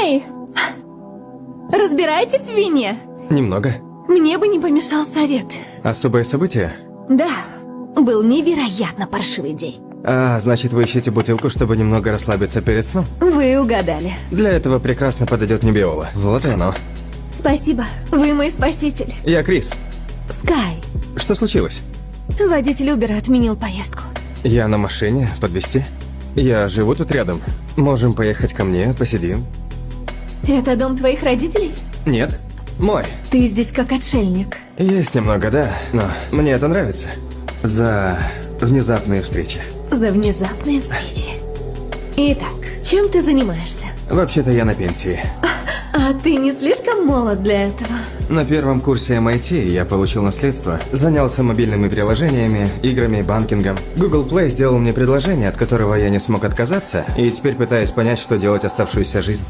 Эй! Разбираетесь в вине? Немного. Мне бы не помешал совет. Особое событие? Да, был невероятно паршивый день. А, значит, вы ищете бутылку, чтобы немного расслабиться перед сном? Вы угадали. Для этого прекрасно подойдет Небиола. Вот и оно. Спасибо, вы мой спаситель. Я Крис. Скай. Что случилось? Водитель Убера отменил поездку. Я на машине. Подвезти? Я живу тут рядом. Можем поехать ко мне, посидим. Это дом твоих родителей? Нет. Мой. Ты здесь как отшельник. Есть немного, да. Но мне это нравится. За внезапные встречи. За внезапные встречи. Итак, чем ты занимаешься? Вообще-то я на пенсии. А ты не слишком молод для этого? На первом курсе MIT я получил наследство, занялся мобильными приложениями, играми, банкингом. Google Play сделал мне предложение, от которого я не смог отказаться, и теперь пытаюсь понять, что делать оставшуюся жизнь.